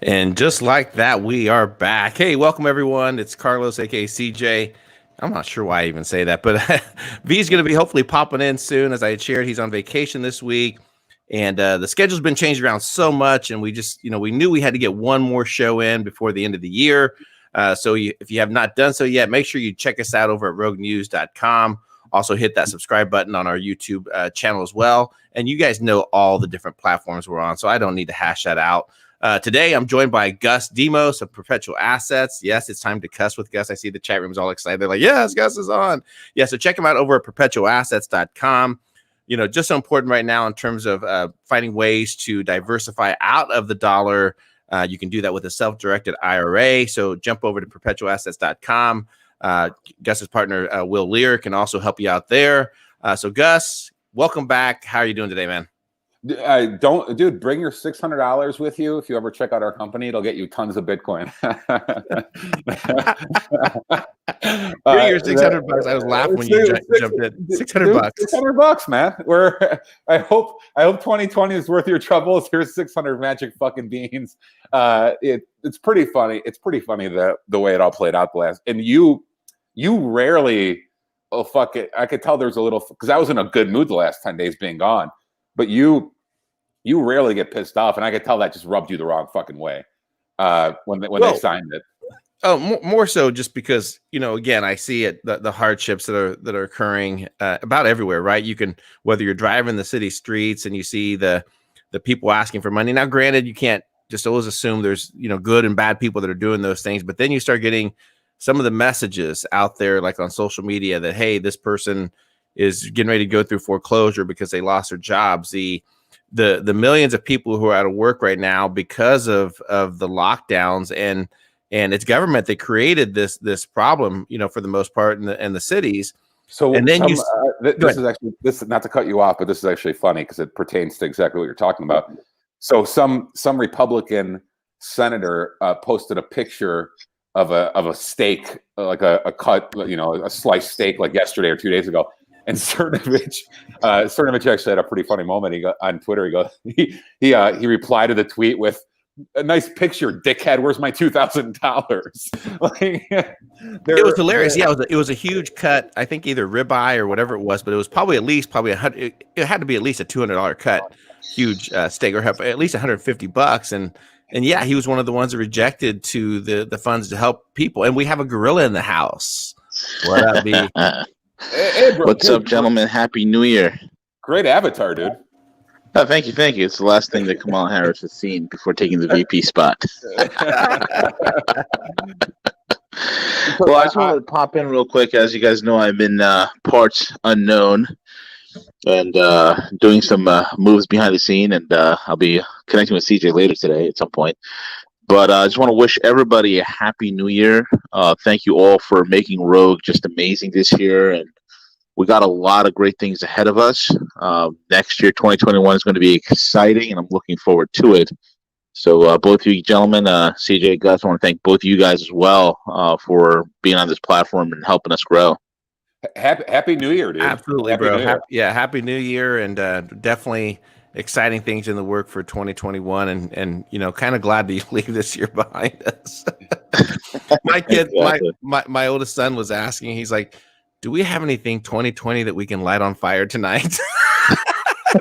And just like that, we are back. Hey, welcome everyone. It's Carlos, aka CJ. I'm not sure why I even say that, but V is going to be hopefully popping in soon. As I had shared, he's on vacation this week, and the schedule's been changed around so much. And we just, we knew we had to get one more show in before the end of the year. If you have not done so yet, make sure you check us out over at roguenews.com. Also hit that subscribe button on our YouTube channel as well. And you guys know all the different platforms we're on, so I don't need to hash that out. Today, I'm joined by Gus Demos of Perpetual Assets. Yes, it's time to cuss with Gus. I see the chat room's all excited. They're like, yes, Gus is on. Yeah, so check him out over at perpetualassets.com. Just so important right now in terms of finding ways to diversify out of the dollar. You can do that with a self-directed IRA. So jump over to perpetualassets.com. Gus's partner, Will Lear, can also help you out there. So Gus, welcome back. How are you doing today, man? Dude, bring your $600 with you. If you ever check out our company, it'll get you tons of Bitcoin. Bring your $600. I was laughing when you jumped in. $600. $600, man. I hope 2020 is worth your troubles. Here's 600 magic fucking beans. It's pretty funny. It's pretty funny the way it all played out the last. And you rarely. Oh fuck it. I could tell there's a little because I was in a good mood the last 10 days being gone. But you rarely get pissed off, and I could tell that just rubbed you the wrong fucking way when they signed it. Oh, more so just because again, I see it the hardships that are occurring about everywhere, right? You can whether you're driving the city streets and you see the people asking for money. Now, granted, you can't just always assume there's good and bad people that are doing those things, but then you start getting some of the messages out there, like on social media, that hey, this person is getting ready to go through foreclosure because they lost their jobs. The millions of people who are out of work right now because of the lockdowns and it's government that created this problem, for the most part in the cities. So and then this is not to cut you off, but this is actually funny because it pertains to exactly what you're talking about. So some Republican senator posted a picture of a steak, like a cut, a sliced steak, like yesterday or 2 days ago. And Cernovich actually had a pretty funny moment. He got on Twitter. He replied to the tweet with a nice picture. Dickhead, where's my $2,000? It was hilarious. Yeah, it was a huge cut. I think either ribeye or whatever it was, but it was probably $100. It had to be at least a $200 cut, huge steak, or at least $150. And yeah, he was one of the ones that rejected to the funds to help people. And we have a gorilla in the house. What up, B? Hey, bro, what's up, gentlemen? Happy New Year. Great avatar, dude. Oh, thank you. It's the last thing that Kamala Harris has seen before taking the VP spot. Well, I just wanted to pop in real quick. As you guys know, I'm in parts unknown and doing some moves behind the scene, and I'll be connecting with CJ later today at some point. But I just want to wish everybody a happy New Year. Thank you all for making Rogue just amazing this year. And we got a lot of great things ahead of us. Next year, 2021 is going to be exciting, and I'm looking forward to it. So both of you gentlemen, CJ, Gus, I want to thank both of you guys as well for being on this platform and helping us grow. Happy New Year, dude. Absolutely, bro. Happy New Year, and definitely exciting things in the work for 2021, and kind of glad to leave this year behind us. My kid, exactly. my oldest son was asking, he's like, do we have anything 2020 that we can light on fire tonight?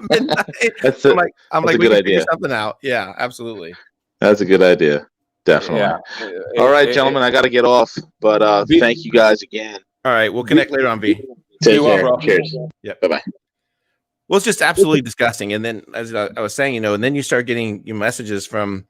I'm like, we can figure something out. Yeah, absolutely. That's a good idea. Definitely. Yeah. All right, gentlemen, I got to get off, but thank you guys again. All right, we'll connect later on, V. Take care. Bro. Cheers. Yep. Bye-bye. Well, it's just absolutely disgusting. And then, as I was saying, and then you start getting messages from,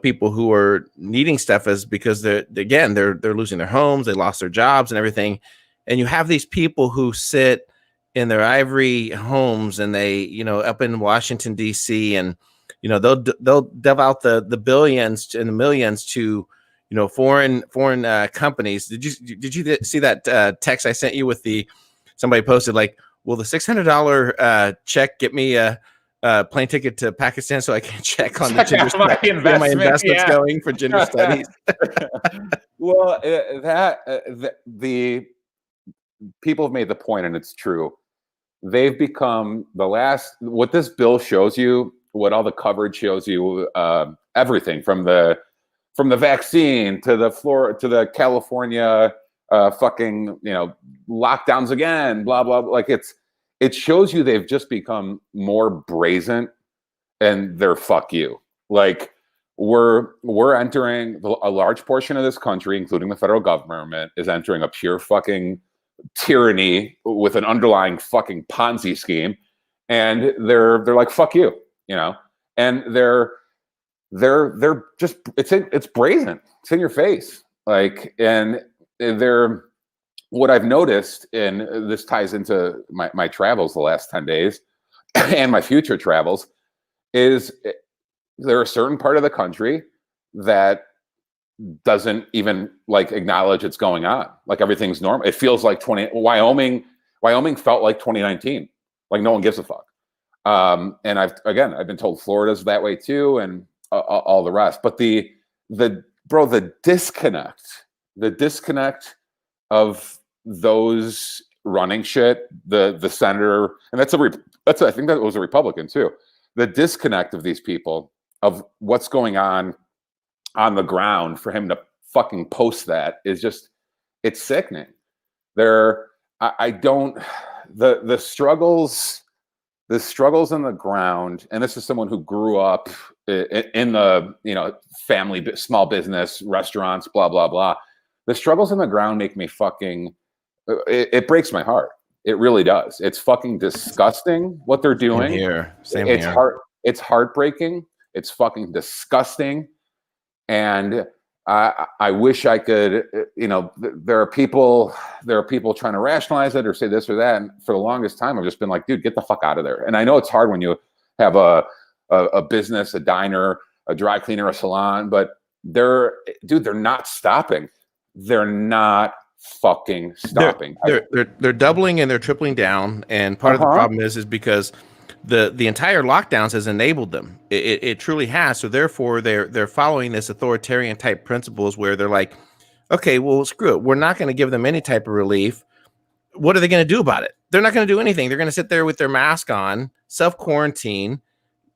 people who are needing stuff because they're losing their homes, they lost their jobs and everything. And you have these people who sit in their ivory homes and they, up in Washington, D.C., and, they'll delve out the billions and the millions to, foreign companies. Did you see that text I sent you with somebody posted like, will the $600 check get me a plane ticket to Pakistan so I can check on my investments going for gender studies? Well, the people have made the point, and it's true. They've become what this bill shows you, what all the coverage shows you, everything from the from the vaccine to the California fucking, lockdowns again, blah, blah, blah. Like it shows you they've just become more brazen and they're fuck you. Like we're entering a large portion of this country, including the federal government, is entering a pure fucking tyranny with an underlying fucking Ponzi scheme. And they're like, fuck you, and they're just, it's brazen. It's in your face. Like, and what I've noticed, and this ties into my travels the last 10 days and my future travels, is there a certain part of the country that doesn't even like acknowledge it's going on. Like everything's normal. It feels like Wyoming felt like 2019. Like no one gives a fuck. And I've been told Florida's that way too, and all the rest. But the disconnect of those running shit, the senator, and I think that was a Republican too. The disconnect of these people of what's going on the ground for him to fucking post that is just, it's sickening. The struggles on the ground, and this is someone who grew up in the family, small business, restaurants, blah blah blah. The struggles on the ground make me fucking, it breaks my heart. It really does. It's fucking disgusting what they're doing. Same here. It's heartbreaking. It's fucking disgusting. And I wish I could, there are people trying to rationalize it or say this or that. And for the longest time, I've just been like, dude, get the fuck out of there. And I know it's hard when you have a business, a diner, a dry cleaner, a salon, but they're not stopping. They're not fucking stopping. They're doubling and they're tripling down. And part of the problem is because the entire lockdowns has enabled them. It truly has. So therefore, they're following this authoritarian type principles where they're like, okay, well, screw it. We're not going to give them any type of relief. What are they going to do about it? They're not going to do anything. They're going to sit there with their mask on, self-quarantine,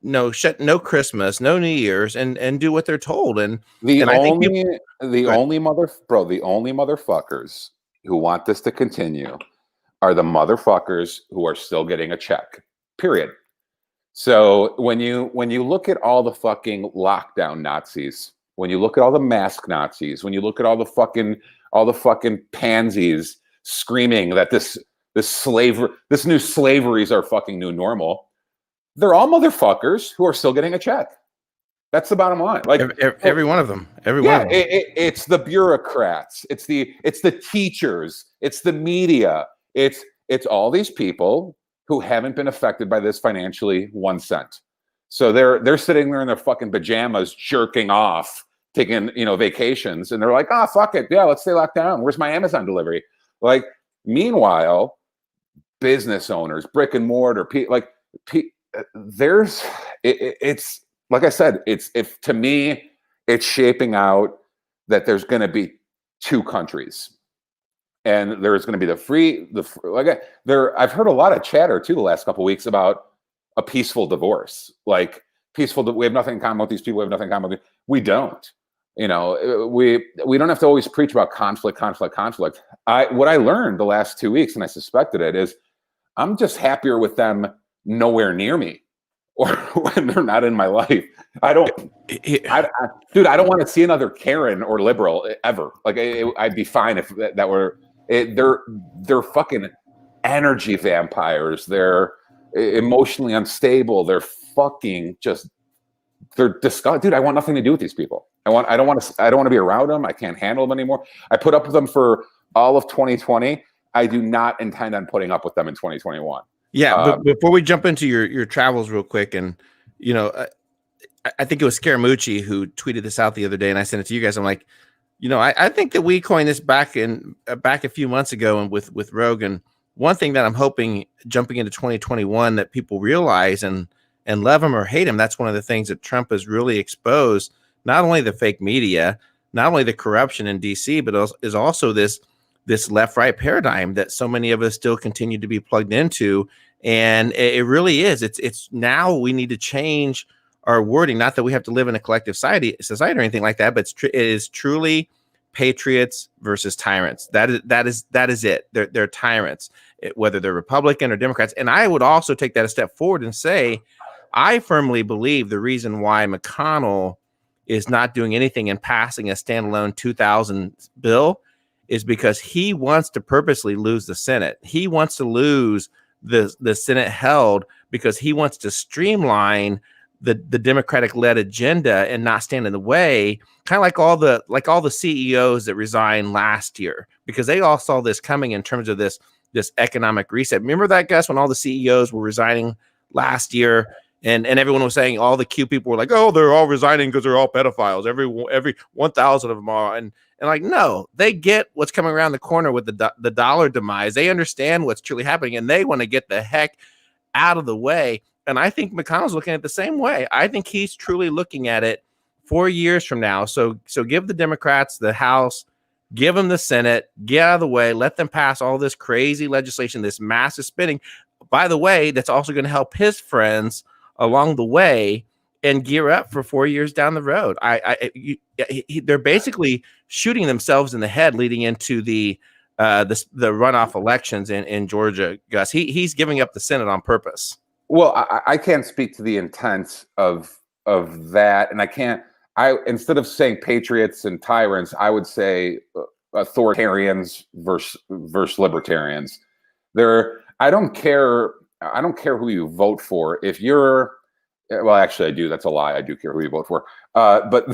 no Christmas, no New Year's, and do what they're told. And the only motherfuckers who want this to continue are the motherfuckers who are still getting a check. Period. So when you look at all the fucking lockdown Nazis, when you look at all the mask Nazis, when you look at all the fucking pansies screaming that this new slavery is our fucking new normal, they're all motherfuckers who are still getting a check. That's the bottom line. Like every one of them. It's the bureaucrats. It's the teachers. It's the media. It's all these people who haven't been affected by this financially 1 cent. So they're sitting there in their fucking pajamas, jerking off, taking vacations, and they're like, fuck it, yeah, let's stay locked down. Where's my Amazon delivery? Like, meanwhile, business owners, brick and mortar, it's like I said, to me, it's shaping out that there's going to be two countries. And there's going to be I've heard a lot of chatter too the last couple of weeks about a peaceful divorce. Like we have nothing in common with these people. We have nothing in common with them. We don't. We don't have to always preach about conflict. What I learned the last 2 weeks, and I suspected it, is I'm just happier with them nowhere near me, or when they're not in my life. I don't want to see another Karen or liberal ever. Like I'd be fine if that were. They're fucking energy vampires. They're emotionally unstable. They're fucking they're disgusting. Dude, I want nothing to do with these people. I don't want to be around them. I can't handle them anymore. I put up with them for all of 2020. I do not intend on putting up with them in 2021. Yeah, but before we jump into your travels real quick, and I think it was Scaramucci who tweeted this out the other day, and I sent it to you guys. I'm like, I think that we coined this back a few months ago, and with Rogan. One thing that I'm hoping jumping into 2021 that people realize and love him or hate him, that's one of the things that Trump has really exposed. Not only the fake media, not only the corruption in DC, but is also this left-right paradigm that so many of us still continue to be plugged into. And it really is. It's now we need to change are wording, not that we have to live in a collective society or anything like that, but it is truly patriots versus tyrants. That is it. They're tyrants, whether they're Republican or Democrats. And I would also take that a step forward and say, I firmly believe the reason why McConnell is not doing anything and passing a standalone 2000 bill is because he wants to purposely lose the Senate. He wants to lose the Senate held because he wants to streamline the Democratic-led agenda and not stand in the way, kind of like all the CEOs that resigned last year, because they all saw this coming in terms of this economic reset. Remember that, Gus, when all the CEOs were resigning last year, and everyone was saying, all the Q people were like, oh, they're all resigning because they're all pedophiles. Every 1,000 of them are. And like, no, they get what's coming around the corner with the dollar demise. They understand what's truly happening, and they want to get the heck out of the way. And I think McConnell's looking at it the same way. I think he's truly looking at it 4 years from now. So give the Democrats the House, give them the Senate, get out of the way, let them pass all this crazy legislation, this massive spending. By the way, that's also going to help his friends along the way and gear up for 4 years down the road. They're basically shooting themselves in the head leading into the runoff elections in Georgia, Gus. He's giving up the Senate on purpose. Well, I can't speak to the intent of that, and instead of saying patriots and tyrants, I would say authoritarians versus libertarians. I don't care who you vote for. If you're, well, actually, I do. That's a lie. I do care who you vote for. But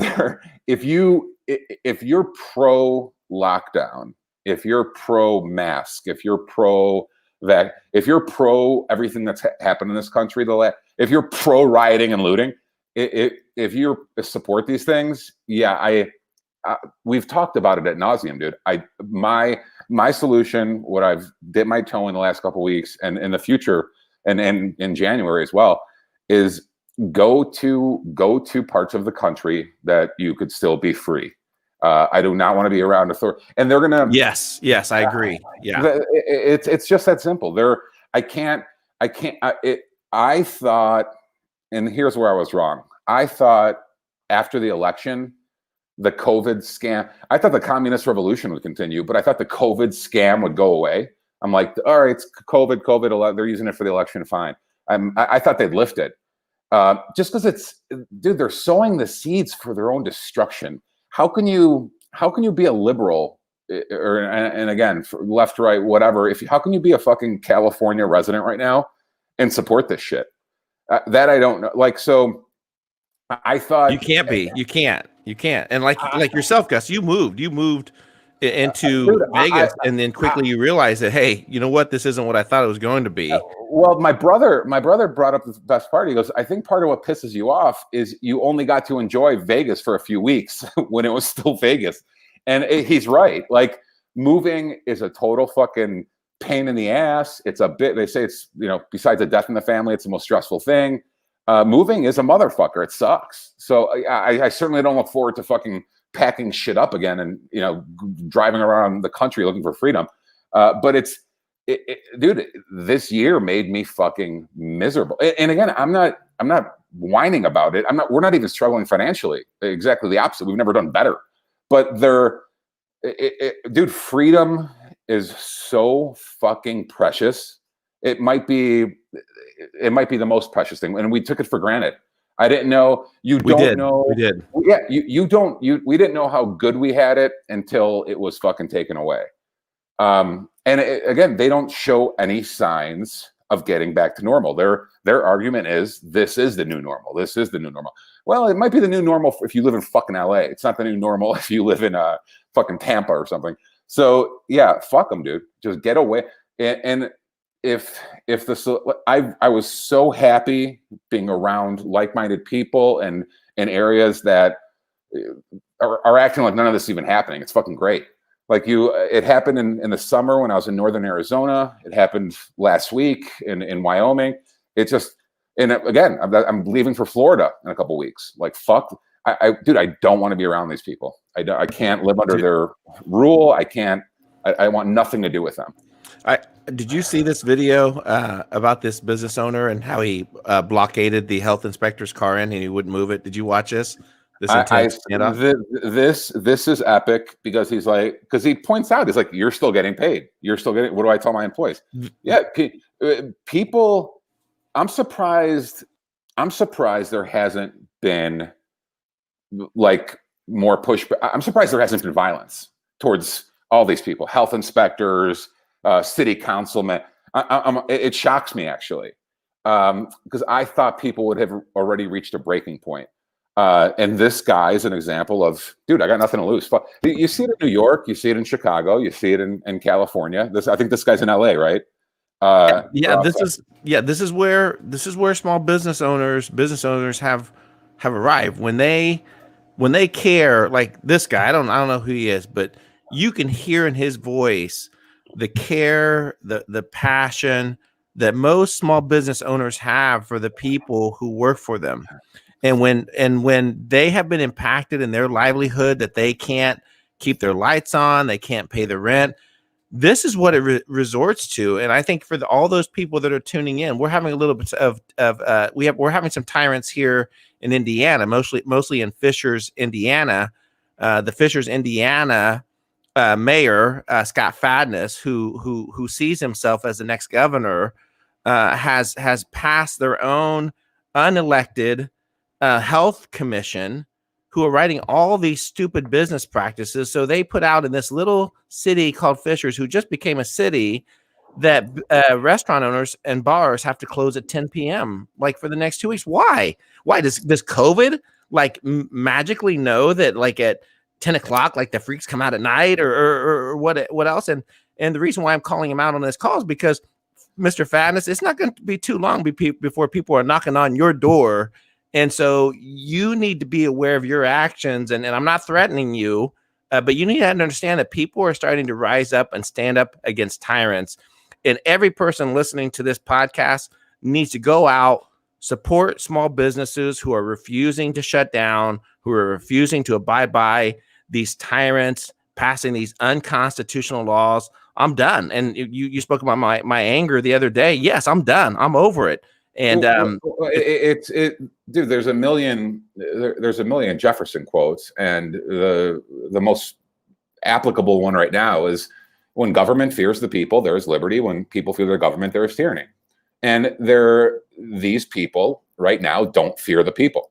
if you're pro lockdown, if you're pro mask, if you're pro that, if you're pro everything that's happened in this country, if you're pro rioting and looting, if you support these things, yeah, we've talked about it ad nauseum, dude. My solution, what I've dipped my toe in the last couple of weeks, and in the future, and in January as well, is go to parts of the country that you could still be free. I do not want to be around authority, and they're gonna. Yes, I agree. Yeah, it's just that simple. I thought, and here's where I was wrong. I thought after the election, the COVID scam, I thought the communist revolution would continue, but I thought the COVID scam would go away. I'm like, all right, it's COVID. They're using it for the election. Fine. I thought they'd lift it. Just because dude, they're sowing the seeds for their own destruction. How can you be a liberal, and again, left, right, whatever? How can you be a fucking California resident right now and support this shit? That I don't know. Like, so I thought you can't. And like yourself, Gus, you moved into Vegas, and then quickly you realized that, hey, you know what? This isn't what I thought it was going to be. Well, my brother brought up the best part. He goes, I think part of what pisses you off is you only got to enjoy Vegas for a few weeks when it was still Vegas. And he's right. Like, moving is a total fucking pain in the ass. It's they say it's, besides a death in the family, it's the most stressful thing. Moving is a motherfucker. It sucks. So I certainly don't look forward to fucking packing shit up again and driving around the country looking for freedom. But dude, this year made me fucking miserable. And again, I'm not whining about it. We're not even struggling financially. Exactly the opposite. We've never done better. But dude, freedom is so fucking precious. It might be the most precious thing, and we took it for granted. I didn't know. We did. Yeah, we didn't know how good we had it until it was fucking taken away. And again, they don't show any signs of getting back to normal. Their argument is, this is the new normal. This is the new normal. Well, it might be the new normal if you live in fucking LA. It's not the new normal if you live in fucking Tampa or something. So yeah, fuck them, dude. Just get away. And I was so happy being around like-minded people and in areas that are acting like none of this is even happening. It's fucking great. Like it happened in the summer when I was in northern Arizona. It happened last week in Wyoming. It just, and again, I'm leaving for Florida in a couple of weeks. Like, fuck, dude, I don't want to be around these people. I can't live under their rule. I want nothing to do with them. Did you see this video about this business owner and how he blockaded the health inspector's car in and he wouldn't move it? Did you watch this? This is epic because because he points out, he's like, you're still getting paid. You're still getting, what do I tell my employees? Yeah. People, I'm surprised there hasn't been like more push. I'm surprised there hasn't been violence towards all these people, health inspectors, city councilmen. It shocks me actually. Because I thought people would have already reached a breaking point. And this guy is an example of, dude, I got nothing to lose. You see it in New York, you see it in Chicago, you see it in California. I think this guy's in LA, right? This is where small business owners have arrived when they care. Like this guy, I don't know who he is, but you can hear in his voice the care, the passion that most small business owners have for the people who work for them. And when they have been impacted in their livelihood, that they can't keep their lights on, they can't pay the rent, this is what it resorts to. And I think for all those people that are tuning in, we're having a little bit we're having some tyrants here in Indiana, mostly in Fishers, Indiana. The Fishers, Indiana mayor, Scott Fadness, who sees himself as the next governor, has passed their own unelected health commission, who are writing all these stupid business practices. So they put out in this little city called Fishers, who just became a city, that restaurant owners and bars have to close at 10 p.m. like for the next 2 weeks. Why does COVID like magically know that like at 10 o'clock, like the freaks come out at night or what else? And the reason why I'm calling him out on this call is because Mr. Fadness, it's not going to be too long before people are knocking on your door. And so you need to be aware of your actions. And I'm not threatening you, but you need to understand that people are starting to rise up and stand up against tyrants. And every person listening to this podcast needs to go out, support small businesses who are refusing to shut down, who are refusing to abide by these tyrants passing these unconstitutional laws. I'm done. And you spoke about my anger the other day. Yes, I'm done. I'm over it. And dude, there's a million Jefferson quotes, and the most applicable one right now is, when government fears the people, there is liberty. When people fear their government, there is tyranny. And these people right now don't fear the people.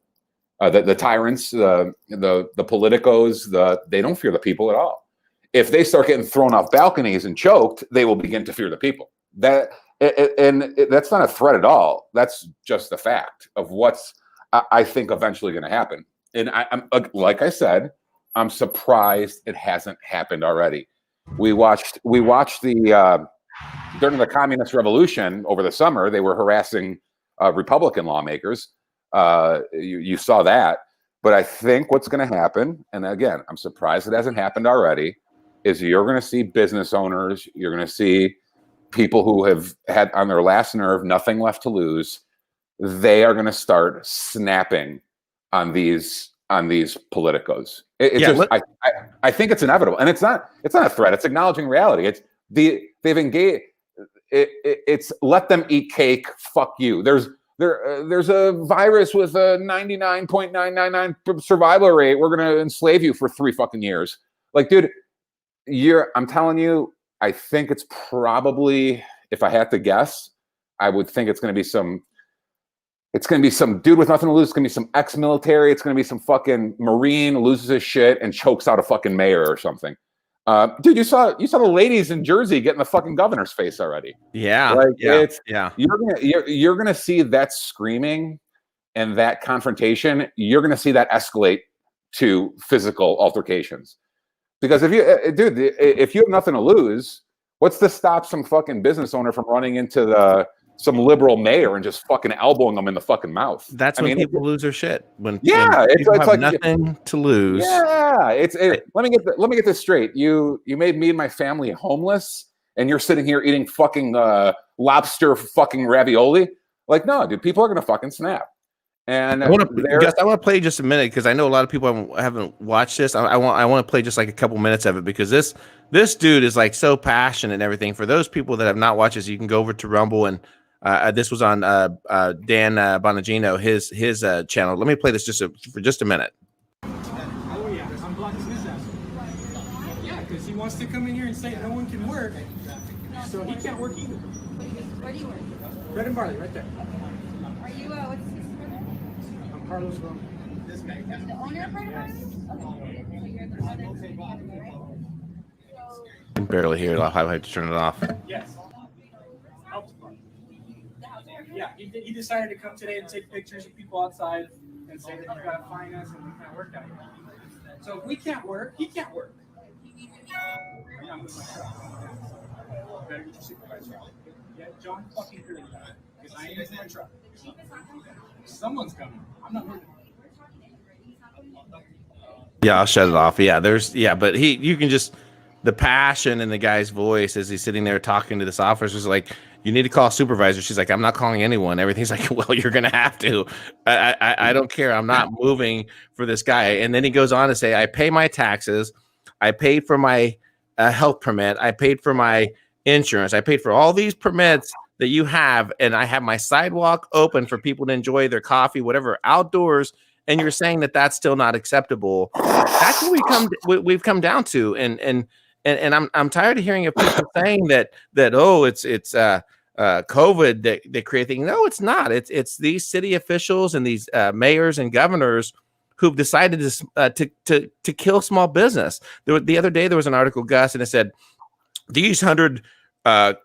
The tyrants, the politicos, they don't fear the people at all. If they start getting thrown off balconies and choked, they will begin to fear the people. That's not a threat at all. That's just the fact of what's, I think, eventually going to happen. And I'm like I said, I'm surprised it hasn't happened already. We watched the during the communist revolution over the summer, they were harassing Republican lawmakers. You saw that. But I think what's going to happen, and again, I'm surprised it hasn't happened already, is you're going to see business owners, you're going to see people who have had on their last nerve, nothing left to lose. They are going to start snapping on these politicos. I think it's inevitable, and it's not a threat. It's acknowledging reality. They've engaged. It's let them eat cake. Fuck you. There's a virus with a 99.999 survival rate. We're going to enslave you for 3 fucking years. Like, dude, I'm telling you, I think it's probably, if I had to guess, I would think it's going to be some dude with nothing to lose. It's going to be some ex-military. It's going to be some fucking Marine loses his shit and chokes out a fucking mayor or something. Dude, you saw the ladies in Jersey getting the fucking governor's face already. Yeah. Like, yeah. You're going to see that screaming and that confrontation. You're going to see that escalate to physical altercations. Because if you have nothing to lose, what's to stop some fucking business owner from running into some liberal mayor and just fucking elbowing them in the fucking mouth? That's when people lose their shit. When it's like nothing to lose. Yeah, let me get this straight. You made me and my family homeless, and you're sitting here eating fucking lobster fucking ravioli. Like, no, dude, people are gonna fucking snap. And Gus, I want to play just a minute because I know a lot of people haven't watched this. I want to play just like a couple minutes of it because this dude is like so passionate and everything. For those people that have not watched this, you can go over to Rumble and this was on Dan Bonagino, his channel. Let me play this for just a minute. Oh yeah, I'm blocking his ass. Yeah, because he wants to come in here and say no one can work, so he can't work either. Where do you work? Bread and barley, right there. Are you, what's his name? I'm Carlos Roman. The owner of Bread and Barley? Okay. So you're the owner, right? So, I can barely hear it. I'll have to turn it off. Yes. Yeah, he decided to come today and take pictures of people outside and say that you gotta fine us and we can't work out here. So if we can't work, he can't work. Yeah, I'm with my truck. Better get your supervisor out. Yeah, John fucking Curry, because I ain't using my truck. Someone's coming. I'm not working. Yeah, I'll shut it off. Yeah, but you can just, the passion in the guy's voice as he's sitting there talking to this officer is like, you need to call a supervisor. She's like, I'm not calling anyone. Everything's like, well, you're going to have to. I don't care. I'm not moving for this guy. And then he goes on to say, I pay my taxes. I paid for my health permit. I paid for my insurance. I paid for all these permits that you have. And I have my sidewalk open for people to enjoy their coffee, whatever, outdoors. And you're saying that that's still not acceptable. That's what we've come down to. And I'm tired of hearing of people saying that oh, it's COVID that create things. No, it's not. It's these city officials and these mayors and governors who've decided to kill small business. The other day there was an article, Gus, and it said these 100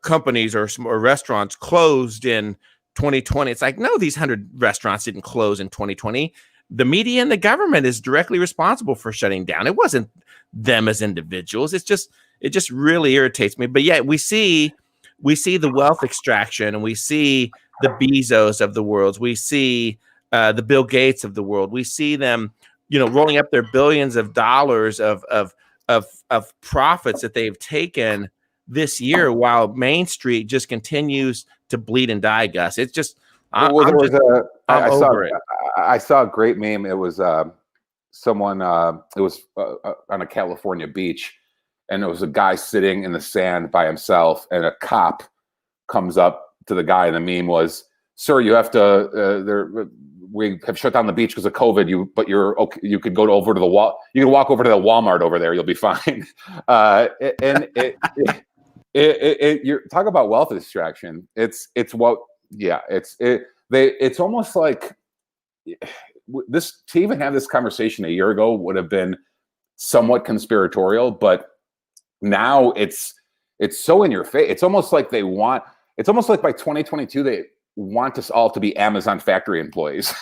companies or restaurants closed in 2020. It's like, no, these 100 restaurants didn't close in 2020. The media and the government is directly responsible for shutting down. It wasn't them as individuals. It just really irritates me. But yet we see the wealth extraction, and we see the Bezos of the world. We see the Bill Gates of the world. We see them, rolling up their billions of dollars of profits that they've taken this year, while Main Street just continues to bleed and die. Gus, it's just. I saw a great meme. It was someone. It was on a California beach, and it was a guy sitting in the sand by himself, and a cop comes up to the guy, and the meme was, "Sir, you have to. We have shut down the beach because of COVID. But you're okay. You could go over to the wall. You can walk over to the Walmart over there. You'll be fine." You talk about wealth extraction. It's almost like this. To even have this conversation a year ago would have been somewhat conspiratorial, but now it's so in your face. It's almost like by 2022 they want us all to be Amazon factory employees.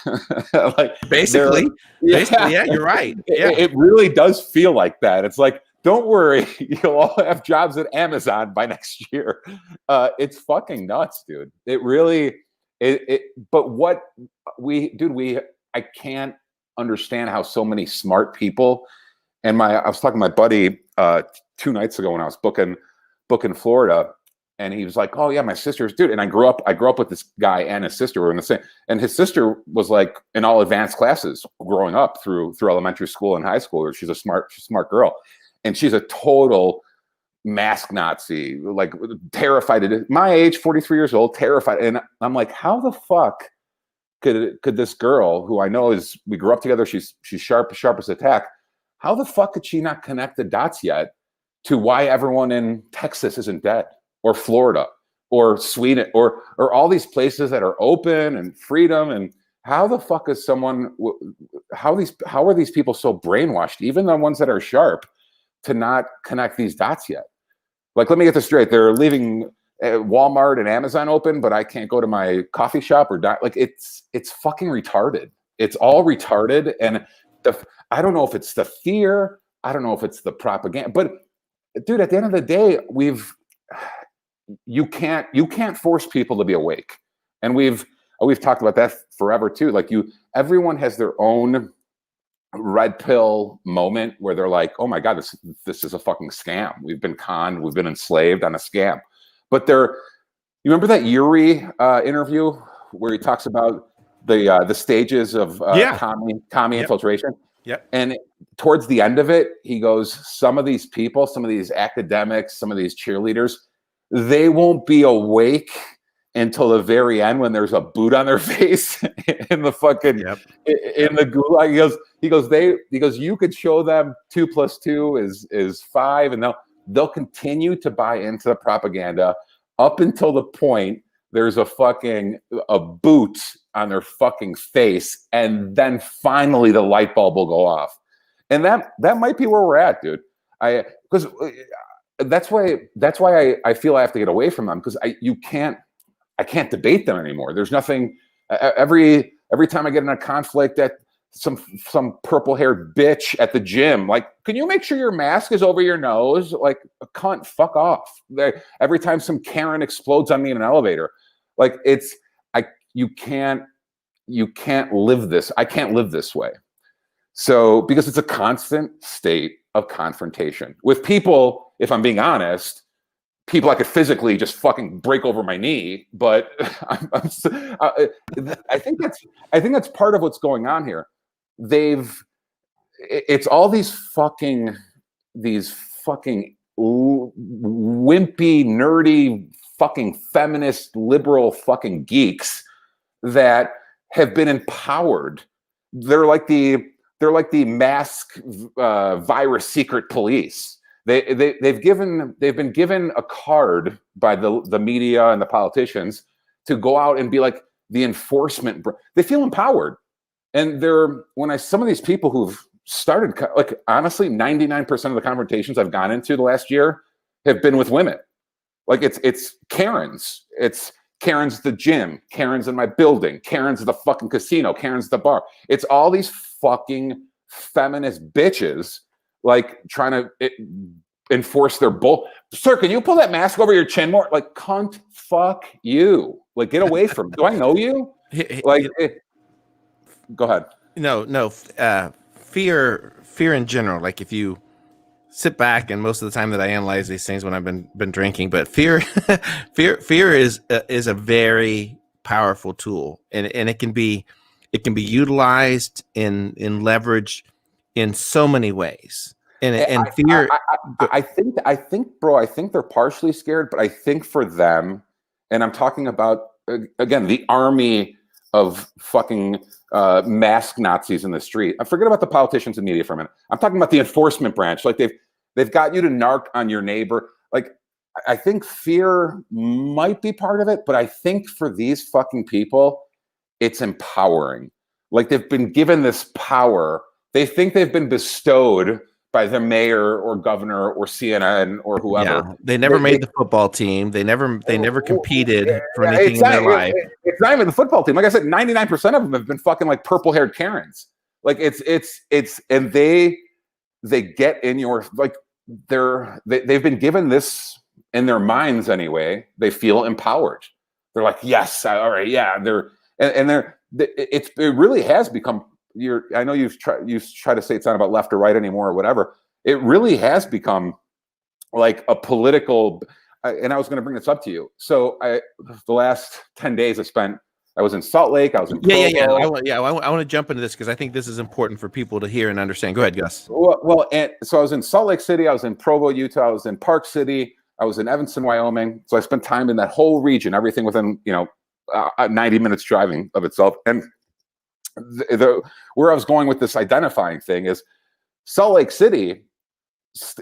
Like basically, yeah, you're right. Yeah. It really does feel like that. It's like, don't worry, you'll all have jobs at Amazon by next year. It's fucking nuts, dude. It really. But what I can't understand how so many smart people, and I was talking to my buddy 2 nights ago when I was booking Florida, and he was like, "Oh yeah, my sister's dude." And I grew up with this guy and his sister were in the same, and his sister was like in all advanced classes growing up through elementary school and high school. She's a smart girl, and she's a total mask Nazi, like terrified. At my age, 43 years old, terrified. And I'm like, how the fuck could this girl, who I know we grew up together, she's sharp as a tack, how the fuck could she not connect the dots yet to why everyone in Texas isn't dead, or Florida, or Sweden, or all these places that are open and freedom? And how the fuck is how are these people so brainwashed, even the ones that are sharp, to not connect these dots yet? Like, let me get this straight. They're leaving Walmart and Amazon open, but I can't go to my coffee shop or not. Like, it's fucking retarded. It's all retarded. And I don't know if it's the fear. I don't know if it's the propaganda. But dude, at the end of the day, you can't force people to be awake. And we've talked about that forever too. Like, everyone has their own red pill moment where they're like, oh my God, this is a fucking scam. We've been conned. We've been enslaved on a scam. But you remember that Yuri interview where he talks about the stages of commie infiltration. Yep. And towards the end of it, he goes, some of these people, some of these academics, some of these cheerleaders, they won't be awake until the very end when there's a boot on their face in the fucking in the gulag. He goes, you could show them 2 + 2 is 5, and they'll continue to buy into the propaganda up until the point there's a boot on their fucking face, and then finally the light bulb will go off. And that might be where we're at, dude. Because that's why I feel I have to get away from them, because I can't debate them anymore. There's nothing. Every time I get in a conflict at some purple-haired bitch at the gym, like, can you make sure your mask is over your nose? Like, cunt, fuck off. Every time some Karen explodes on me in an elevator, like, you can't live this. I can't live this way. So, because it's a constant state of confrontation with people, if I'm being honest, people I could physically just fucking break over my knee, but I think that's part of what's going on here. It's all these fucking wimpy, nerdy, fucking feminist, liberal fucking geeks that have been empowered. They're like the mask virus secret police. They've been given a card by the media and the politicians to go out and be like the enforcement. They feel empowered, and some of these people who've started, like, honestly, 99% of the confrontations I've gone into the last year have been with women. Like, it's Karens. It's Karen's at the gym, Karen's in my building, Karen's at the fucking casino, Karen's at the bar. It's all these fucking feminist bitches, like, trying to enforce their bull. Sir, can you pull that mask over your chin more? Like, cunt, fuck you. Like, get away from me. Do I know you? Like, go ahead. No. Fear in general. Like, if you sit back, and most of the time that I analyze these things when I've been drinking, but fear is a very powerful tool, and it can be utilized in leverage in so many ways. And fear. I think, bro, I think they're partially scared, but I think for them, and I'm talking about, again, the army of fucking mask Nazis in the street. I forget about the politicians and media for a minute. I'm talking about the enforcement branch. Like, they've got you to narc on your neighbor. Like, I think fear might be part of it, but I think for these fucking people, it's empowering. Like, they've been given this power. They think they've been bestowed by the mayor or governor or CNN or whoever. Yeah, they never made the football team. They never competed for anything in their life. It's not even the football team. Like I said, 99% of them have been fucking like purple-haired Karens. Like, and they get in your, like, they've been given this in their minds anyway. They feel empowered. They're like, yes, all right, yeah. It really has become. I know you try to say it's not about left or right anymore or whatever. It really has become like a political. And I was going to bring this up to you. So the last 10 days I was in Salt Lake. I was in Provo. I want to jump into this because I think this is important for people to hear and understand. Go ahead, Gus. Well, and so I was in Salt Lake City. I was in Provo, Utah. I was in Park City. I was in Evanston, Wyoming. So I spent time in that whole region, everything within 90 minutes driving of itself. And where I was going with this identifying thing is Salt Lake City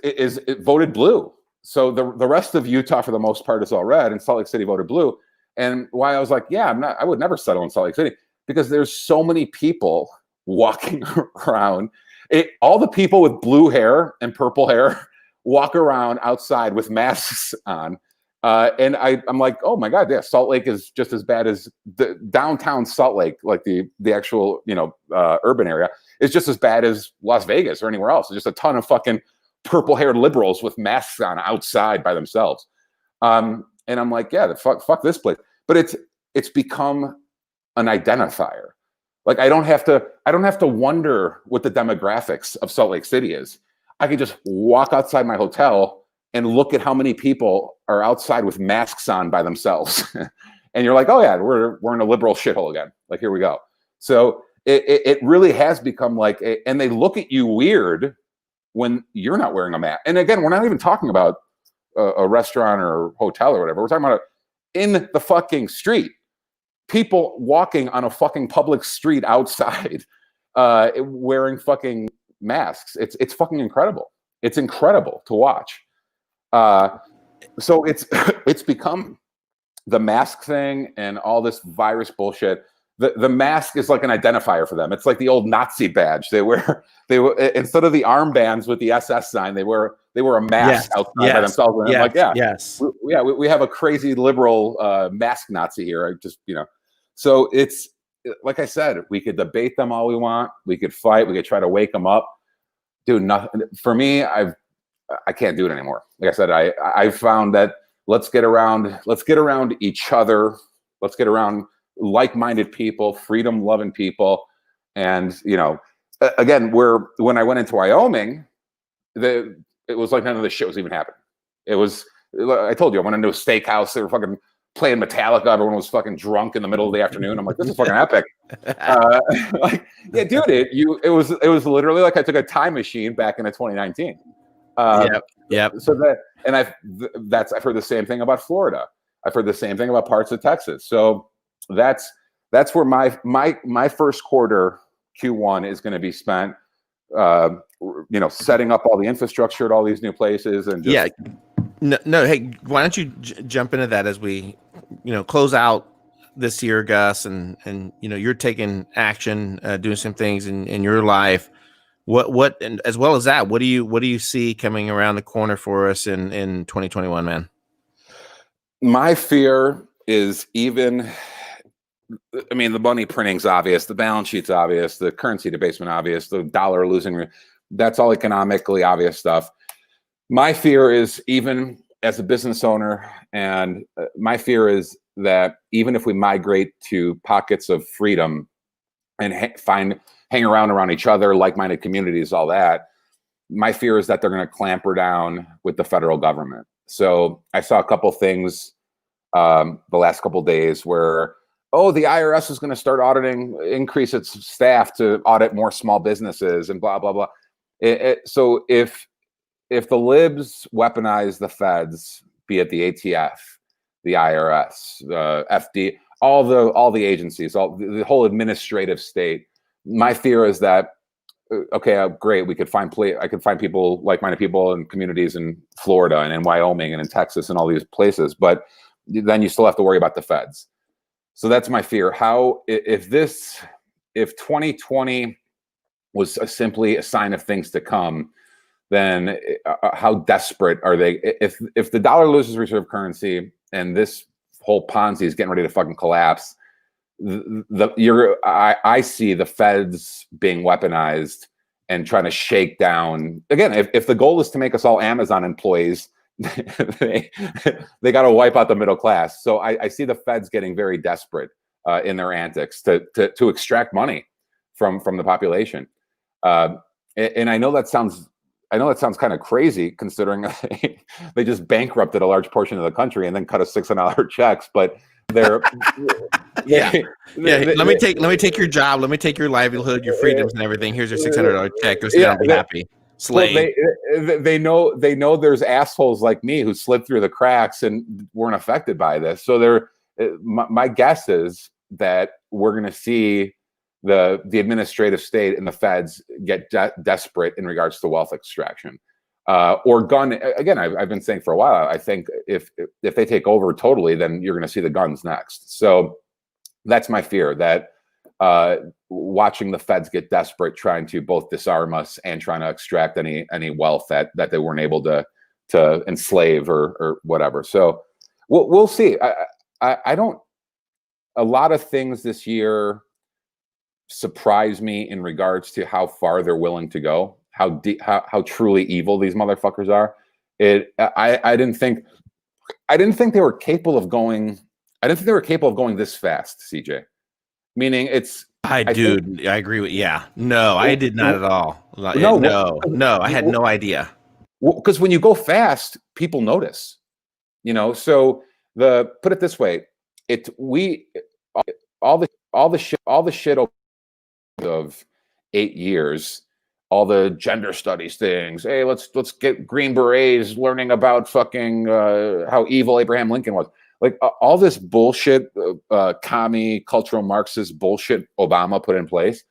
it voted blue. So the rest of Utah, for the most part, is all red, and Salt Lake City voted blue. And why I was like, yeah, I would never settle in Salt Lake City, because there's so many people walking around. All the people with blue hair and purple hair walk around outside with masks on. And I'm like, oh my God, yeah, Salt Lake is just as bad as the downtown Salt Lake, like the actual, urban area is just as bad as Las Vegas or anywhere else. It's just a ton of fucking purple-haired liberals with masks on outside by themselves. And I'm like, yeah, fuck this place. But it's become an identifier. Like, I don't have to wonder what the demographics of Salt Lake City is. I can just walk outside my hotel and look at how many people are outside with masks on by themselves. And you're like, oh yeah, we're in a liberal shithole again. Like, here we go. So it really has become like, and they look at you weird when you're not wearing a mask. And again, we're not even talking about a restaurant or hotel or whatever. We're talking about in the fucking street, people walking on a fucking public street outside, wearing fucking masks. It's fucking incredible. It's incredible to watch. So it's become the mask thing and all this virus bullshit. The mask is like an identifier for them. It's like the old Nazi badge. They were instead of the armbands with the SS sign, they wear a mask outside by themselves. And I'm like, we have a crazy liberal mask Nazi here. I just, so it's like I said, we could debate them all we want. We could fight. We could try to wake them up. Dude, nothing for me. I can't do it anymore. Like I said, I found that let's get around each other. Let's get around like-minded people, freedom-loving people. And, again, when I went into Wyoming, it was like none of this shit was even happening. It was, I told you, I went into a steakhouse. They were fucking playing Metallica. Everyone was fucking drunk in the middle of the afternoon. I'm like, this is fucking epic. Like, yeah, dude, it was literally like I took a time machine back into 2019. Yep. So I've heard the same thing about Florida. I've heard the same thing about parts of Texas. So that's where my first quarter Q1 is going to be spent, setting up all the infrastructure at all these new places and just, No. Hey, why don't you jump into that as we, close out this year, Gus, and you're taking action, doing some things in your life. What, and as well as that, what do you see coming around the corner for us in 2021, man? My fear is the money printing's obvious, the balance sheet's obvious, the currency debasement obvious, the dollar losing, that's all economically obvious stuff. My fear is, even as a business owner, and my fear is that even if we migrate to pockets of freedom and hang around each other, like-minded communities, all that, my fear is that they're going to clamp down with the federal government. So I saw a couple things the last couple days where, the IRS is going to start increase its staff to audit more small businesses and blah, blah, blah. So if the libs weaponize the feds, be it the ATF, the IRS, the FD, all the agencies, the whole administrative state, my fear is that, great, I could find people, like-minded people and communities in Florida and in Wyoming and in Texas and all these places, but then you still have to worry about the feds. So that's my fear. If 2020 was simply a sign of things to come, then how desperate are they? If the dollar loses reserve currency and this whole Ponzi is getting ready to fucking collapse, I see the feds being weaponized and trying to shake down. Again, if the goal is to make us all Amazon employees, they got to wipe out the middle class. So I see the feds getting very desperate in their antics to extract money from the population. And I know that sounds kind of crazy, considering they just bankrupted a large portion of the country and then cut us $600 checks. But they're let me take your job, let me take your livelihood, your freedoms, and everything. Here's your $600 check. Go sit down and be happy. Slave. Well, they know there's assholes like me who slid through the cracks and weren't affected by this. So my guess is that we're going to see the administrative state and the feds get desperate in regards to wealth extraction, or gun. Again, I've been saying for a while, I think if they take over totally, then you're going to see the guns next. So that's my fear, that watching the feds get desperate, trying to both disarm us and trying to extract any wealth that they weren't able to enslave or whatever. So we'll see. I don't. A lot of things this year surprise me in regards to how far they're willing to go, how truly evil these motherfuckers are. I didn't think they were capable of going. I didn't think they were capable of going this fast, CJ. Meaning I agree with. Yeah, no, I did not at all. No, I had no idea. Because when you go fast, people notice. So put it this way, all the shit of 8 years, all the gender studies things. Hey, let's get Green Berets learning about fucking how evil Abraham Lincoln was. Like all this bullshit, commie, cultural Marxist bullshit Obama put in place.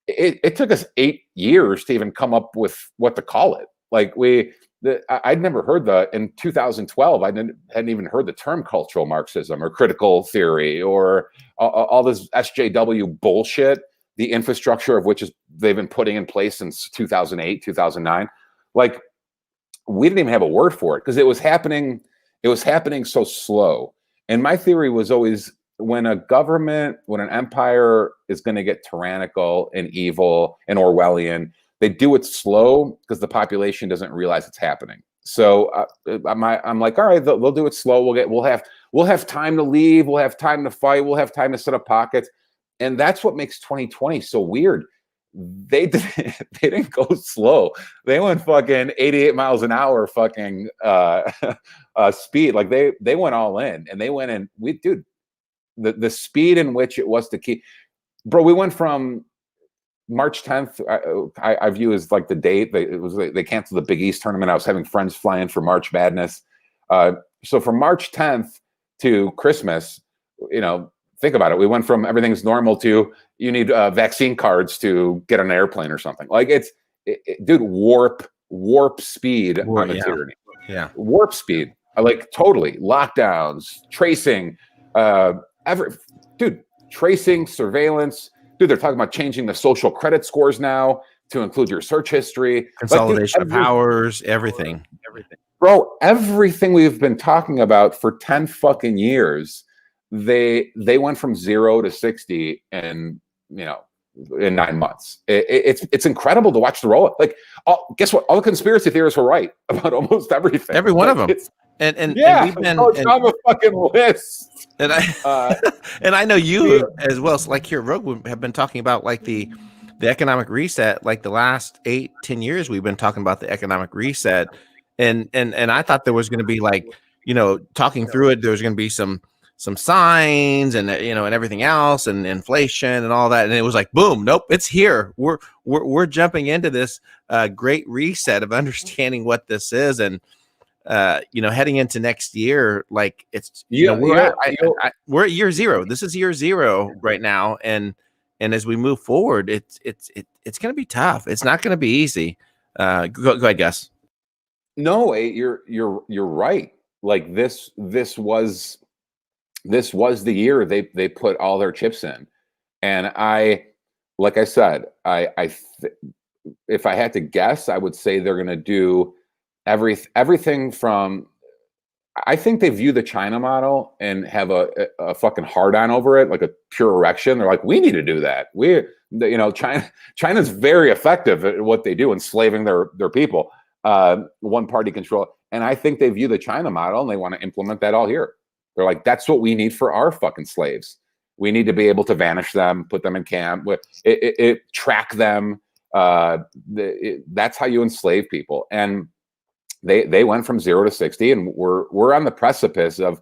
It took us 8 years to even come up with what to call it. Like I'd never heard in 2012, I hadn't even heard the term cultural Marxism or critical theory or all this SJW bullshit, the infrastructure of which they've been putting in place since 2008, 2009. Like we didn't even have a word for it because it was happening so slow. And my theory was always, when an empire is going to get tyrannical and evil and Orwellian, they do it slow because the population doesn't realize it's happening. So I'm like, all right, they'll do it slow. We'll have time to leave. We'll have time to fight. We'll have time to set up pockets. And that's what makes 2020 so weird. They didn't go slow. They went fucking 88 miles an hour fucking speed. Like they went all in, and they went in. The speed in which it was to keep, bro. We went from March 10th. I view as like the date. They canceled the Big East tournament. I was having friends fly in for March Madness. So from March 10th to Christmas, think about it. We went from everything's normal to you need vaccine cards to get on an airplane or something. Like dude, warp speed on the tyranny. Yeah, warp speed. Like totally lockdowns, tracing, tracing, surveillance. Dude, they're talking about changing the social credit scores now to include your search history, consolidation of powers, everything. Bro, everything we've been talking about for 10 fucking years. They went from 0 to 60 in 9 months. It's incredible to watch the roll. Like, guess what? All the conspiracy theorists were right about almost everything. Every one of them. And we've been on a fucking list. And and I know you as well. So like here at Rogue, we have been talking about like the economic reset. Like the last 8-10 years, we've been talking about the economic reset. And I thought there was going to be like, talking through it, there was going to be some signs and and everything else and inflation and all that, and it was like boom, nope, it's here. We're jumping into this great reset of understanding what this is, and heading into next year, like it's we're at year 0. This is year 0 right now, and as we move forward, it's going to be tough. It's not going to be easy. Go ahead, Gus. No, you're right. Like this was the year they put all their chips in. And like I said, if I had to guess, I would say they're going to do everything from, I think they view the China model and have a fucking hard on over it, like a pure erection. They're like, we need to do that. China's very effective at what they do, enslaving their people, one party control. And I think they view the China model and they want to implement that all here. They're like, that's what we need for our fucking slaves. We need to be able to vanish them, put them in camp, track them. That's how you enslave people. And they went from 0 to 60, and we're on the precipice of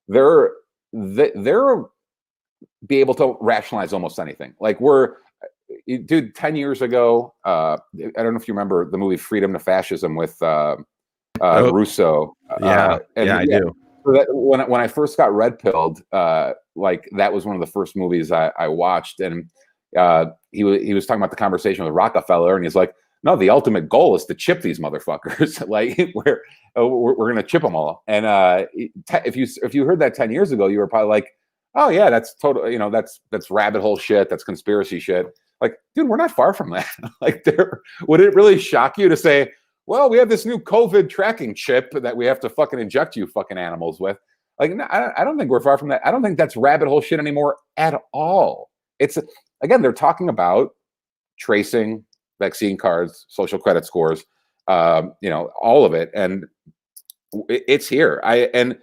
they're be able to rationalize almost anything. Like dude, 10 years ago, I don't know if you remember the movie Freedom to Fascism with Russo. I do. So that when I first got red pilled, like that was one of the first movies I watched, and he was talking about the conversation with Rockefeller, and he's like, no, the ultimate goal is to chip these motherfuckers. Like we're gonna chip them all. And if you heard that 10 years ago, you were probably like, oh yeah, that's total, that's rabbit hole shit, that's conspiracy shit. Like, dude, we're not far from that. Like, would it really shock you to say, well, we have this new COVID tracking chip that we have to fucking inject you fucking animals with? Like, no, I don't think we're far from that. I don't think that's rabbit hole shit anymore at all. It's, again, they're talking about tracing, vaccine cards, social credit scores, all of it. And it's here. And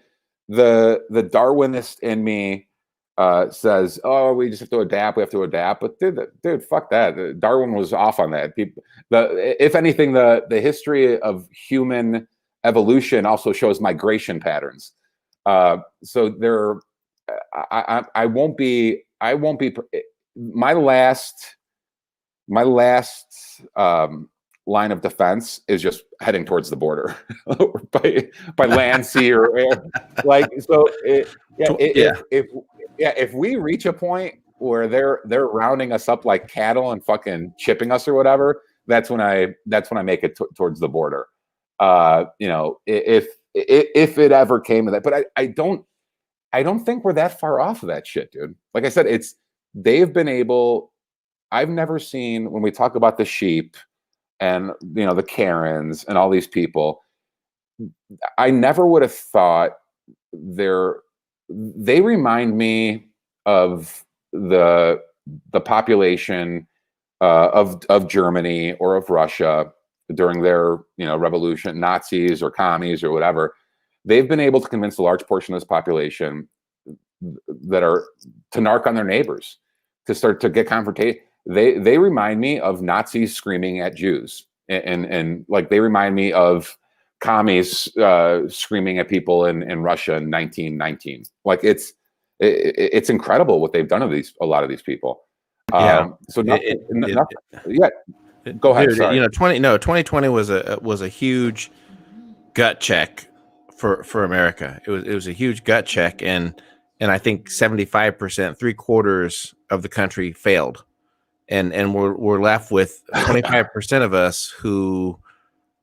the Darwinist in me says, oh, we just have to adapt. We have to adapt. But dude, fuck that. Darwin was off on that. If anything, the history of human evolution also shows migration patterns. So I won't be. My last my last line of defense is just heading towards the border by land, sea, or air. Like, so if we reach a point where they're rounding us up like cattle and fucking chipping us or whatever, that's when I make it towards the border. You know, if it ever came to that, but I don't think we're that far off of that shit, dude. Like I said, they've been able. I've never seen, when we talk about the sheep and, you know, the Karens and all these people, I never would have thought they remind me of the population of Germany or of Russia during their, you know, revolution, Nazis or commies or whatever. They've been able to convince a large portion of this population that are to narc on their neighbors, to start to get confrontation. They remind me of Nazis screaming at Jews, and like they remind me of commies screaming at people in Russia in 1919. Like it's incredible what they've done to a lot of these people. So nothing. Yeah. Go ahead. Dude, sorry. You know, 2020 was a huge gut check for America. It was a huge gut check, and I think 75%, 3/4 of the country failed. And we're left with 25% of us who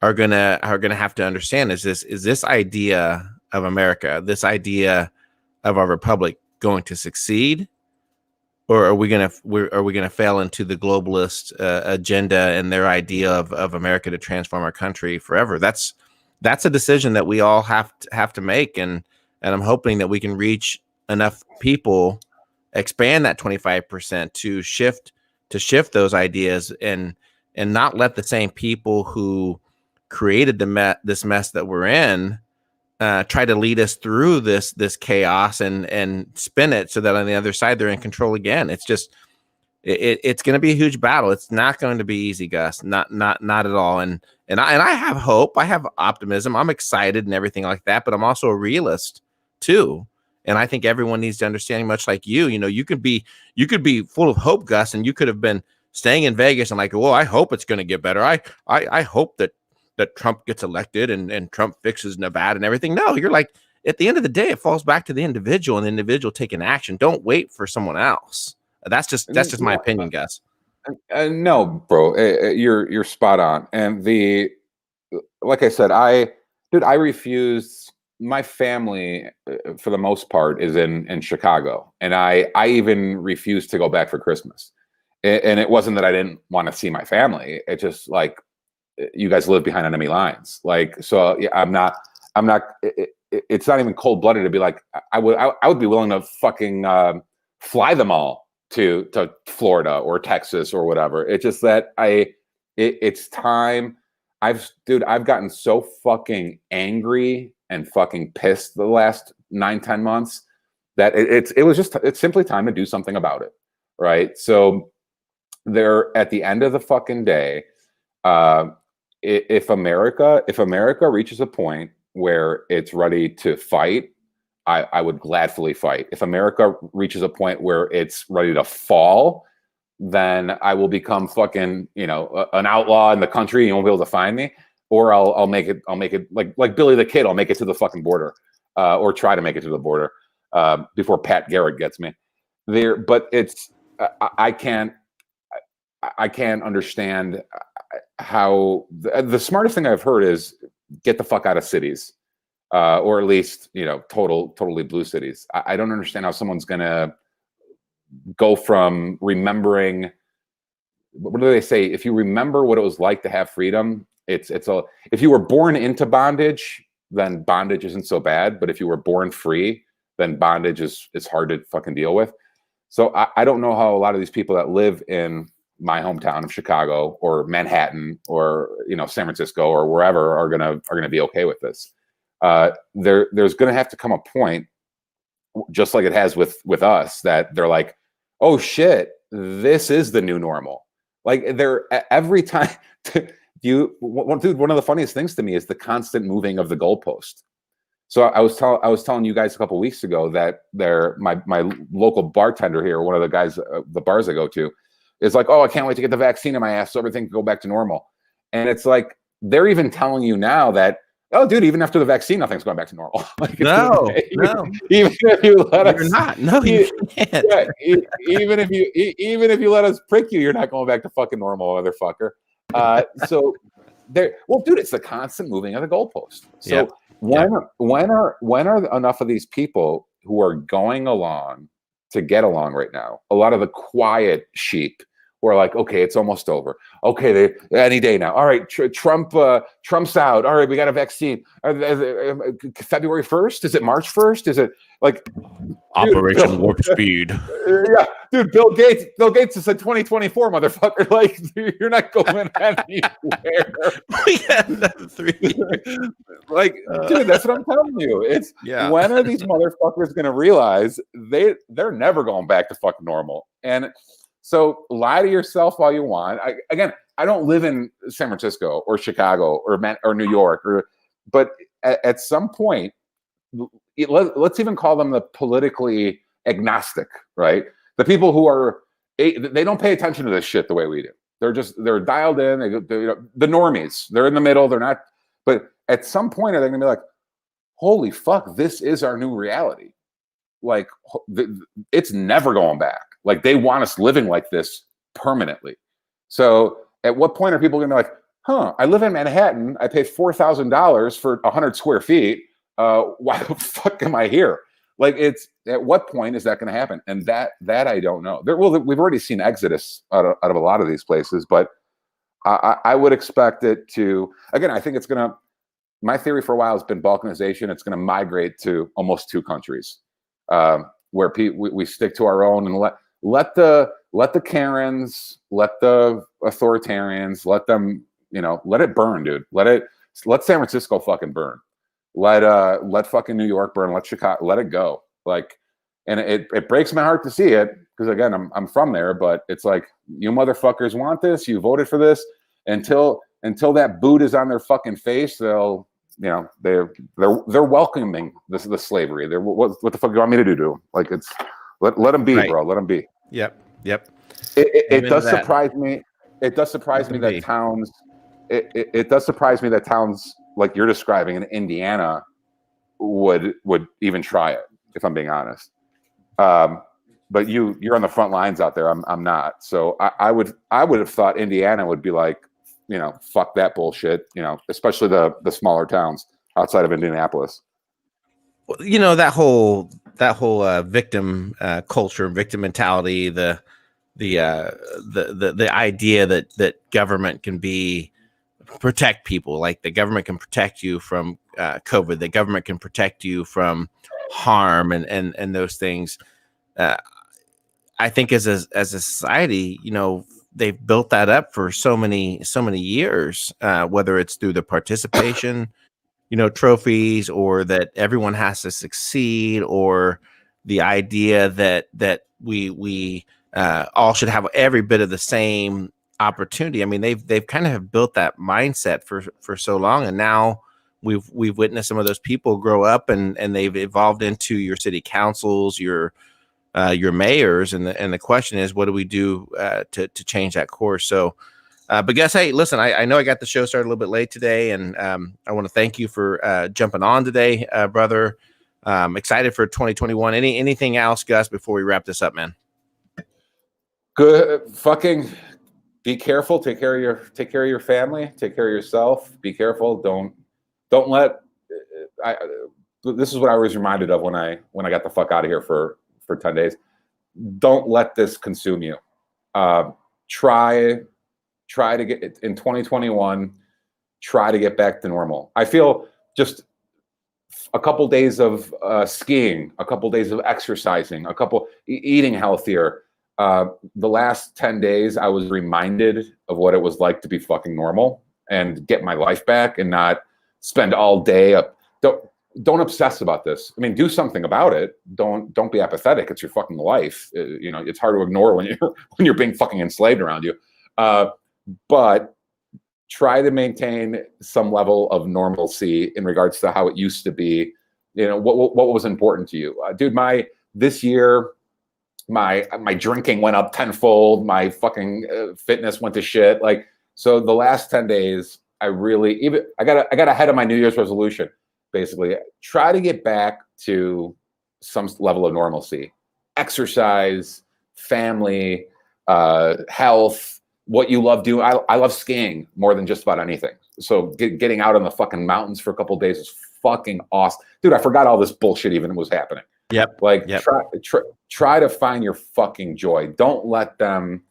are gonna have to understand, is this idea of America, this idea of our republic, going to succeed, or are we gonna fail into the globalist agenda and their idea of America to transform our country forever? That's a decision that we all have to make, and I'm hoping that we can reach enough people, expand that 25% to shift those ideas, and not let the same people who created this mess that we're in try to lead us through this chaos and spin it so that on the other side they're in control again. It's just it's going to be a huge battle. It's not going to be easy, Gus. Not at all. And I have hope. I have optimism. I'm excited and everything like that. But I'm also a realist too. And I think everyone needs to understand, much like you. You know, you could be full of hope, Gus, and you could have been staying in Vegas and like, well, I hope it's going to get better. I hope that Trump gets elected and Trump fixes Nevada and everything. No, you're like, at the end of the day, it falls back to the individual, and the individual taking action. Don't wait for someone else. That's just my opinion, Gus. No, bro, you're spot on. And like I said, I refused. My family, for the most part, is in Chicago, and I even refused to go back for Christmas. And it wasn't that I didn't want to see my family. It just, like, you guys live behind enemy lines. Like, so yeah, I'm not. It's not even cold blooded to be like, I would be willing to fucking fly them all to Florida or Texas or whatever. It's just that it's time. I've gotten so fucking angry and fucking pissed the last 9-10 months that it's simply time to do something about it, right? So they're at the end of the fucking day. If America reaches a point where it's ready to fight, I would gladly fight. If America reaches a point where it's ready to fall, then I will become fucking, an outlaw in the country. You won't be able to find me, or I'll make it like Billy the Kid. I'll make it to the fucking border, or try to make it to the border before Pat Garrett gets me there. But I can't understand how the smartest thing I've heard is get the fuck out of cities, or at least totally blue cities. I don't understand how someone's gonna go from remembering, what do they say? If you remember what it was like to have freedom, if you were born into bondage, then bondage isn't so bad. But if you were born free, then bondage is hard to fucking deal with. So I don't know how a lot of these people that live in my hometown of Chicago or Manhattan or San Francisco or wherever are gonna be okay with this. There's gonna have to come a point, just like it has with us, that they're like, oh shit, this is the new normal. Like, they're every time dude, one of the funniest things to me is the constant moving of the goalpost. So I was telling you guys a couple of weeks ago that my local bartender here, one of the guys, the bars I go to, is like, oh, I can't wait to get the vaccine in my ass so everything can go back to normal. And it's like, they're even telling you now that, oh, dude, even after the vaccine, nothing's going back to normal. Like, No. Even if you let You're us, not. No, you can't. yeah, even if you let us prick you, you're not going back to fucking normal, motherfucker. So there, well, dude, it's the constant moving of the goalpost. So when are enough of these people who are going along to get along right now? A lot of the quiet sheep who are like, okay, it's almost over. Okay, any day now. All right, Trump's out. All right, we got a vaccine. February 1st? Is it March 1st? Is it like Operation Warp Speed? Yeah, dude, Bill Gates has said 2024, motherfucker. Like, you're not going anywhere. We got another 3 years. Like, dude, that's what I'm telling you. It's when are these motherfuckers going to realize they're never going back to fucking normal? And so lie to yourself all you want. I don't live in San Francisco or Chicago or New York, but at some point, let's even call them the politically agnostic, right? The people who they don't pay attention to this shit the way we do. They're dialed in. The normies. They're in the middle. They're not. But at some point, are they going to be like, holy fuck, this is our new reality? Like, it's never going back. Like, they want us living like this permanently. So at what point are people going to be like, huh, I live in Manhattan. I pay $4,000 for 100 square feet. Why the fuck am I here? Like, it's at what point is that going to happen? And that I don't know. We've already seen exodus out of a lot of these places, but I would expect it to, again, I think it's going to, my theory for a while has been balkanization. It's going to migrate to almost 2 countries where we stick to our own and let the Karens, let the authoritarians, let them, let it burn, dude. Let San Francisco fucking burn. Let fucking New York burn. Let Chicago, let it go. Like, and it breaks my heart to see it because, again, I'm from there, but it's like, you motherfuckers want this. You voted for this. Until that boot is on their fucking face, they're welcoming the slavery. What the fuck do you want me to do to them? Like, it's let them be, bro. Let them be. Yep. It does surprise me. It does surprise me that towns. It does surprise me that towns like you're describing in Indiana would even try it. If I'm being honest, but you're on the front lines out there. I'm not. So I would have thought Indiana would be like, fuck that bullshit. Especially the smaller towns outside of Indianapolis. Well, that whole victim culture, victim mentality, the idea that government can protect people, like the government can protect you from COVID, the government can protect you from harm and those things. I think as a society, they've built that up for so many years, whether it's through the participation, trophies, or that everyone has to succeed, or the idea that we all should have every bit of the same opportunity. I mean, they've kind of have built that mindset for so long, and now we've witnessed some of those people grow up and they've evolved into your city councils, your mayors, and the question is, what do we do to change that course? So, but guys, hey, listen, I know I got the show started a little bit late today, and I want to thank you for jumping on today, brother. Excited for 2021. Anything else, Gus, before we wrap this up, man? Good. Fucking be careful. Take care of your family. Take care of yourself. Be careful. Don't let. This is what I was reminded of when I got the fuck out of here for 10 days. Don't let this consume you. Try to get in 2021. Try to get back to normal. I feel just a couple days of skiing, a couple days of exercising, a couple eating healthier. The last 10 days, I was reminded of what it was like to be fucking normal and get my life back and not spend all day up. Don't obsess about this. I mean, do something about it. Don't be apathetic. It's your fucking life. It's hard to ignore when you're being fucking enslaved around you. But try to maintain some level of normalcy in regards to how it used to be. What was important to you, dude. This year my drinking went up tenfold. My fucking fitness went to shit. Like, so the last 10 days, I got ahead of my New Year's resolution. Basically, try to get back to some level of normalcy, exercise, family, health, what you love doing. I love skiing more than just about anything. So getting out on the fucking mountains for a couple of days is fucking awesome. Dude, I forgot all this bullshit even was happening. Yep. Like, yep. Try to find your fucking joy. Don't let them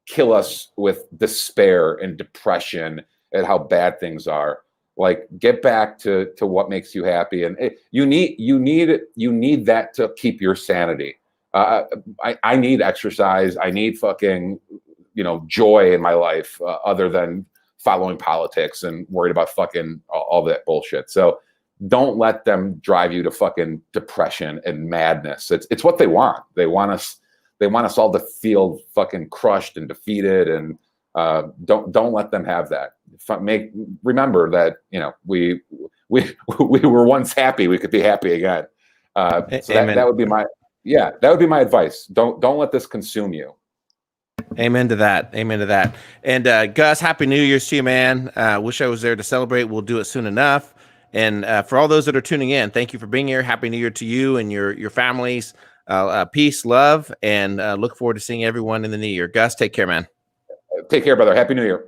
kill us with despair and depression at how bad things are. Like, get back to what makes you happy, and you need that to keep your sanity. I need exercise. I need fucking joy in my life, other than following politics and worried about fucking all that bullshit. So don't let them drive you to fucking depression and madness. It's what they want. They want us all to feel fucking crushed and defeated, and don't let them have that. Remember that we were once happy. We could be happy again. So that would be my advice. Don't let this consume you. Amen to that. Amen to that. And Gus, Happy New Year's to you, man. Wish I was there to celebrate. We'll do it soon enough. And for all those that are tuning in, thank you for being here. Happy New Year to you and your families. Peace, love, and look forward to seeing everyone in the new year. Gus, take care, man. Take care, brother. Happy New Year.